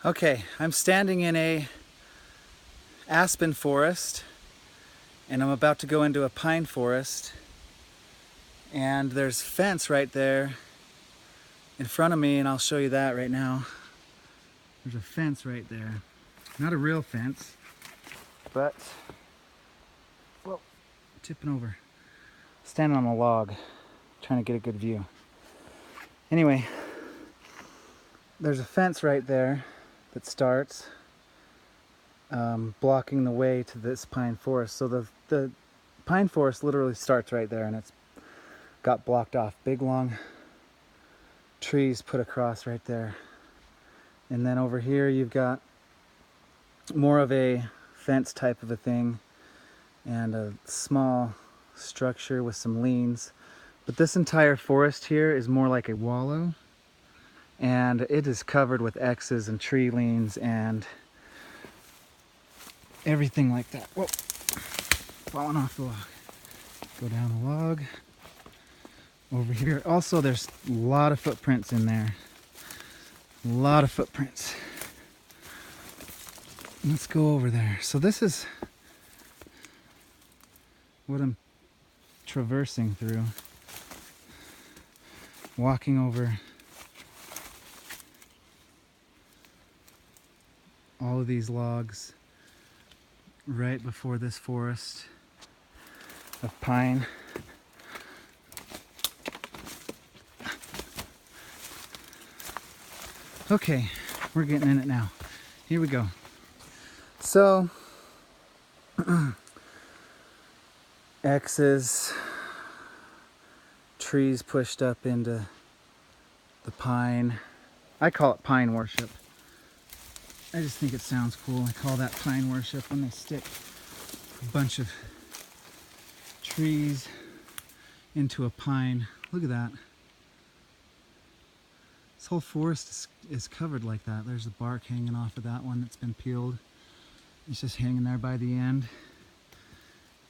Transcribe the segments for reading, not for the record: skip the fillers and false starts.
Okay, I'm standing in a aspen forest and I'm about to go into a pine forest, and there's fence right there in front of me, and I'll show you that right now. There's a fence right there. Not a real fence, but, whoa, tipping over. Standing on a log, trying to get a good view. Anyway, there's a fence right there that starts blocking the way to this pine forest. So the pine forest literally starts right there, and it's got blocked off. Big long trees put across right there. And then over here you've got more of a fence type of a thing and a small structure with some leans. But this entire forest here is more like a wallow, and it is covered with X's and tree leans and everything like that. Whoa, falling off the log. Go down the log. Over here, also there's a lot of footprints in there. A lot of footprints. Let's go over there. So this is what I'm traversing through. Walking over all of these logs right before this forest of pine. Okay, we're getting in it now. Here we go. So, X's, trees pushed up into the pine. I call it pine worship. I just think it sounds cool. I call that pine worship when they stick a bunch of trees into a pine. Look at that. This whole forest is covered like that. There's the bark hanging off of that one that's been peeled. It's just hanging there by the end.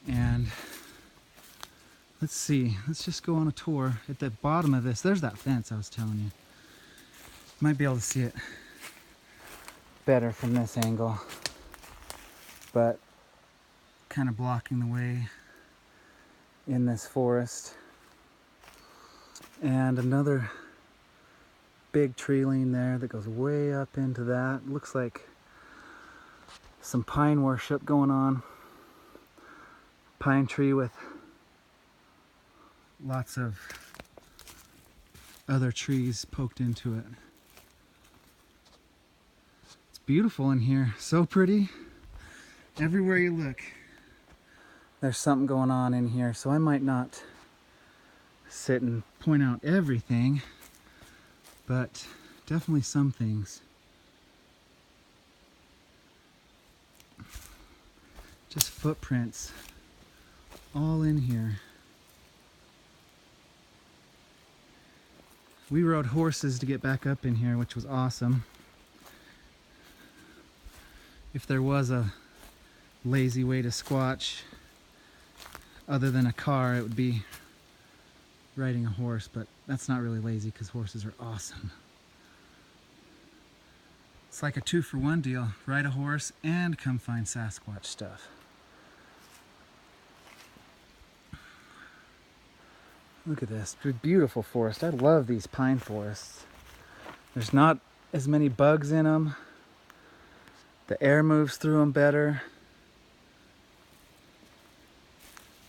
And let's see, let's just go on a tour. At the bottom of this, there's that fence I was telling you. Might be able to see it better from this angle, but kind of blocking the way in this forest. And another big tree lean there that goes way up into that. Looks like some pine worship going on. Pine tree with lots of other trees poked into it. It's beautiful in here, so pretty. Everywhere you look, there's something going on in here, so I might not sit and point out everything, but definitely some things. Just footprints all in here. We rode horses to get back up in here, which was awesome. If there was a lazy way to squatch other than a car, it would be riding a horse, but that's not really lazy because horses are awesome. It's like a 2-for-1 deal. Ride a horse and come find Sasquatch stuff. Look at this beautiful forest. I love these pine forests. There's not as many bugs in them. The air moves through them better.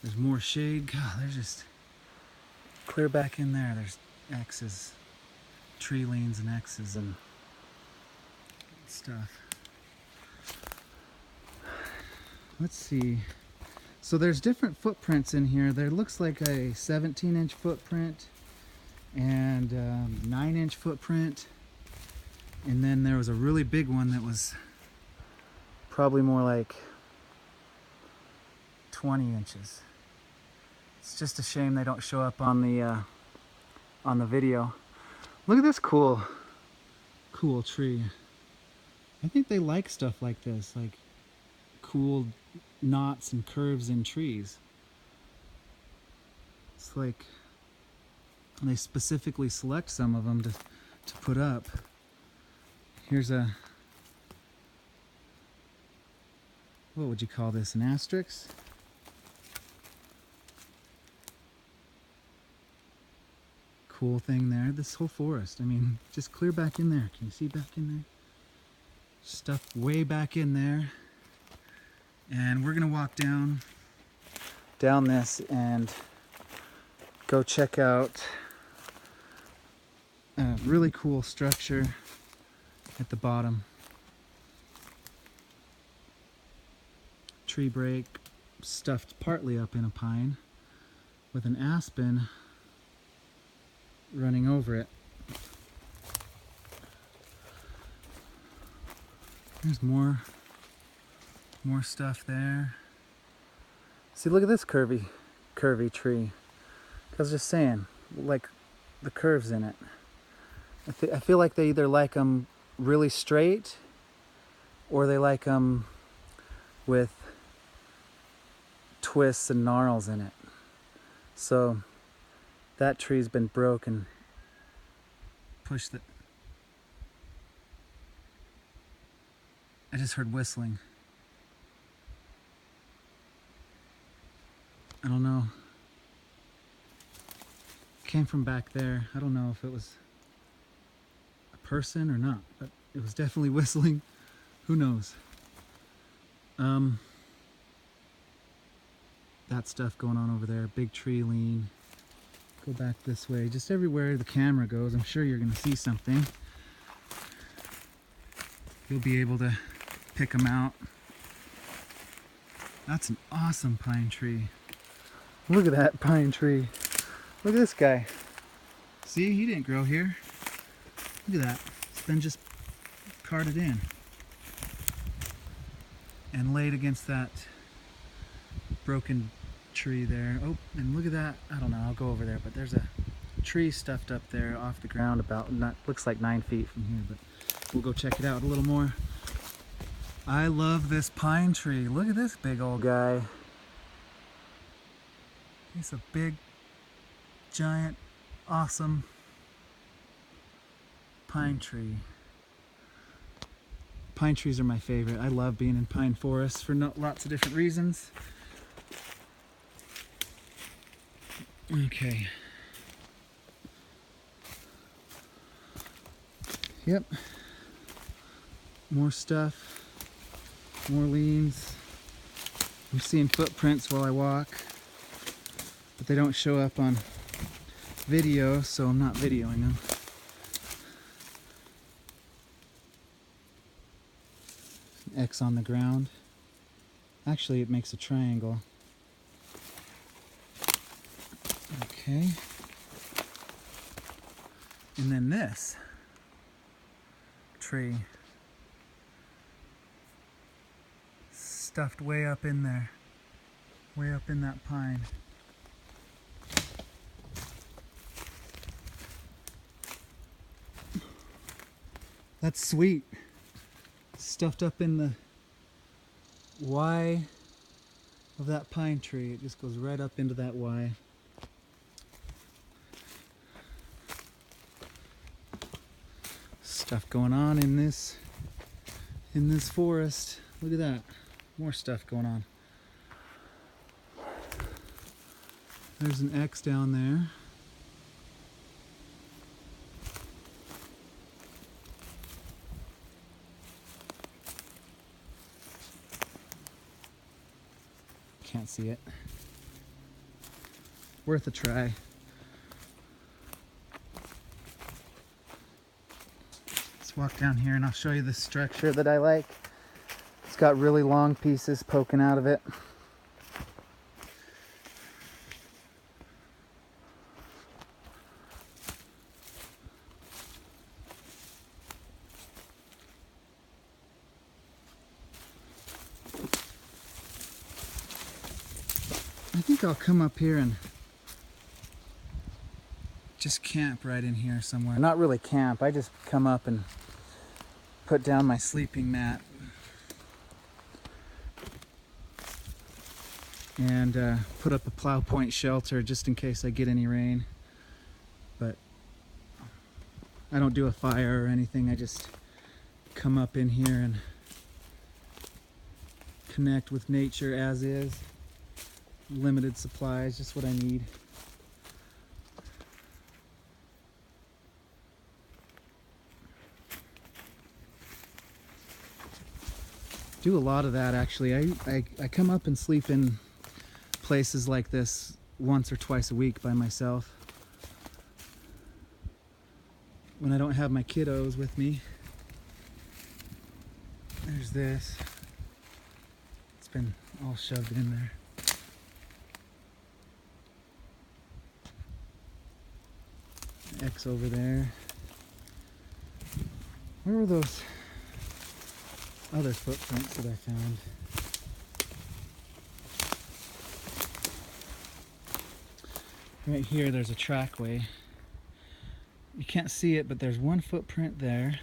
There's more shade. God, there's just clear back in there. There's X's, tree leans and X's and stuff. Let's see. So there's different footprints in here. There looks like a 17-inch footprint and 9-inch footprint. And then there was a really big one that was probably more like 20 inches. It's just a shame they don't show up on the video. Look at this cool tree. I think they like stuff like this, like cool knots and curves in trees. It's like they specifically select some of them to put up. Here's a what would you call this, an asterisk? Cool thing there, this whole forest. I mean, just clear back in there. Can you see back in there? Stuff way back in there. And we're gonna walk down this and go check out a really cool structure at the bottom. Tree break stuffed partly up in a pine with an aspen running over it. There's more stuff there. See, look at this curvy tree. I was just saying, like the curves in it. I feel like they either like them really straight or they like them with twists and gnarls in it. So that tree's been broken. Push the... I just heard whistling. I don't know. Came from back there. I don't know if it was a person or not, but it was definitely whistling. Who knows? That stuff going on over there. Big tree lean. Go back this way. Just everywhere the camera goes, I'm sure you're going to see something. You'll be able to pick them out. That's an awesome pine tree. Look at that pine tree. Look at this guy. See, he didn't grow here. Look at that. It's been just carted in and laid against that broken tree there. Oh, and look at that. I don't know, I'll go over there, but there's a tree stuffed up there off the ground about, looks like 9 feet from here, but we'll go check it out a little more. I love this pine tree. Look at this big old guy. He's a big, giant, awesome pine tree. Pine trees are my favorite. I love being in pine forests for lots of different reasons. Okay. Yep. More stuff. More leaves. I'm seeing footprints while I walk, but they don't show up on video, so I'm not videoing them. An X on the ground. Actually, it makes a triangle. Okay. And then this tree stuffed way up in there, way up in that pine. That's sweet. Stuffed up in the Y of that pine tree. It just goes right up into that Y. Stuff going on in this forest. Look at that. More stuff going on. There's an X down there. Can't see it. Worth a try. Let's walk down here and I'll show you the structure that I like. It's got really long pieces poking out of it. I think I'll come up here and just camp right in here somewhere. Not really camp, I just come up and put down my sleeping mat and put up a plow point shelter just in case I get any rain. But I don't do a fire or anything, I just come up in here and connect with nature as is. Limited supplies, just what I need. Do a lot of that actually. I come up and sleep in places like this once or twice a week by myself when I don't have my kiddos with me. There's this. It's been all shoved in there. X over there. Where were those other footprints that I found? Right here there's a trackway. You can't see it, but there's one footprint there.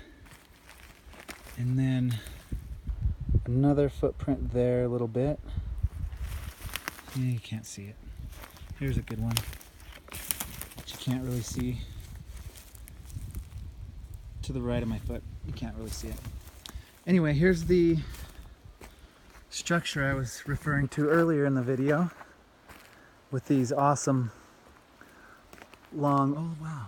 And then another footprint there a little bit. Yeah, you can't see it. Here's a good one, but you can't really see. To the right of my foot, you can't really see it. Anyway, here's the structure I was referring to earlier in the video with these awesome long, oh wow.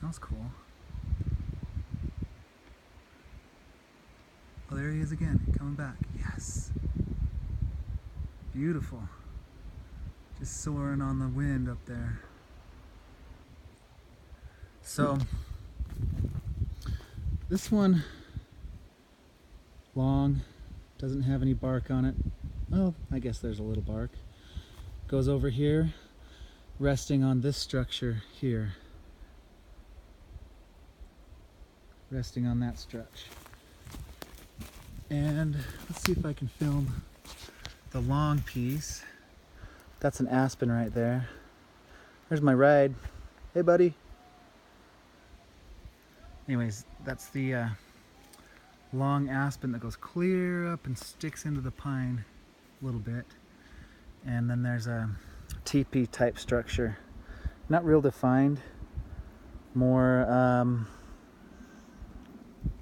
That was cool. Oh, there he is again, coming back. Yes. Beautiful. Just soaring on the wind up there. So, this one, long, doesn't have any bark on it. Oh, I guess there's a little bark. Goes over here, resting on this structure here. Resting on that stretch. And let's see if I can film the long piece. That's an aspen right there. There's my ride. Hey, buddy. Anyways, that's the long aspen that goes clear up and sticks into the pine a little bit. And then there's a teepee type structure. Not real defined. More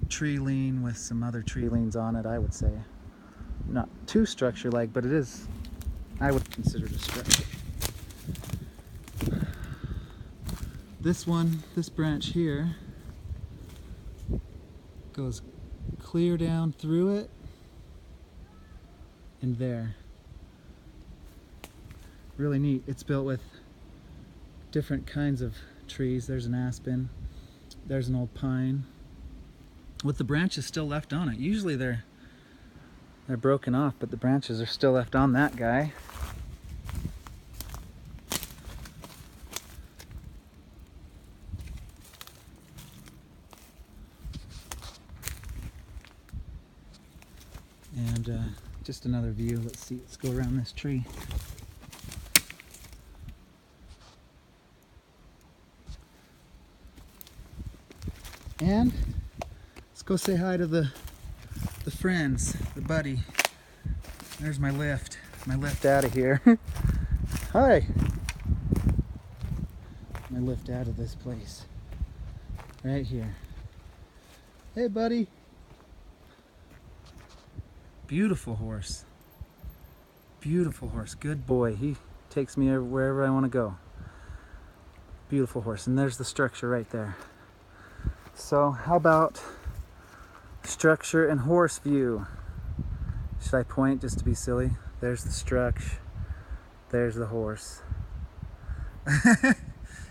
tree lean with some other tree leans on it, I would say. Not too structure-like, but it is, I would consider it a structure. This one, this branch here, goes clear down through it and there. Really neat. It's built with different kinds of trees. There's an aspen, there's an old pine with the branches still left on it. Usually they're broken off, but the branches are still left on that guy. And just another view. Let's see, let's go around this tree. And let's go say hi to the friends, the buddy. There's my lift out of here. Hi. My lift out of this place. Right here. Hey, buddy. Beautiful horse. Beautiful horse. Good boy. He takes me wherever I want to go. Beautiful horse. And there's the structure right there. So how about structure and horse view? Should I point just to be silly? There's the structure. There's the horse.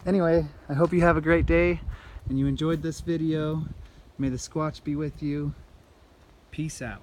Anyway, I hope you have a great day and you enjoyed this video. May the Squatch be with you. Peace out.